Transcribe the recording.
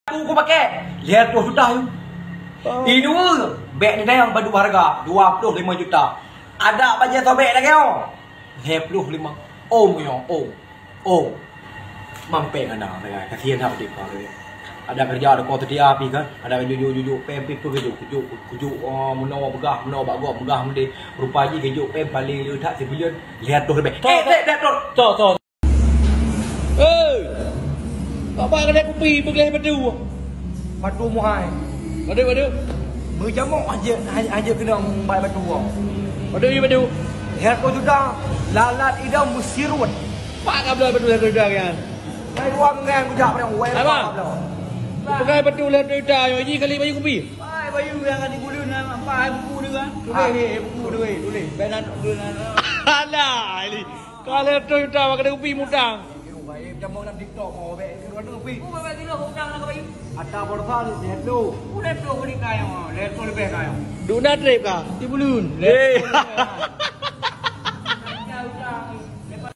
Aku pakai. Lihat tu sudah you. Ini dua. Beg ni dah yang badu harga 25 juta. Ada bajet sobek dah kau. 25. Yo. Oh. Mampeng anda mereka. Kasihan hak dia kau. Ada kerja ada kau sedia api kan. Ada jujuk pem tu kujuk menawar begah bagok begah mende rupa ji kejuk pem paling dia tak sebilion. Lihat tu sebek. Lihat tu. Cok. Apa kena kopi pergi batu. Batu muhai. Batu. Berjamuk aja kena membaik batu. Batu. Lihat kau sudah lalat idam musirun. Pak kabel batu sudah kan. Mai ruang kan kujak pada wei. Pakai betul lah dah. Yang kali baju kopi. Ai baju yang kan digulun nak apa buku dia kan. Buku dia tulis. Benan tulis. Alah ini. Kalau tu dah pakai kopi mudang. Baik jamu dalam TikTok mau baik keluar tu kopi. Buku bagi lo hutang nak baju. Ada borfa ni lihat tu. Udah tu beli kayu. Lihat tu lebih kayu. Duna trip kah? Di bulun.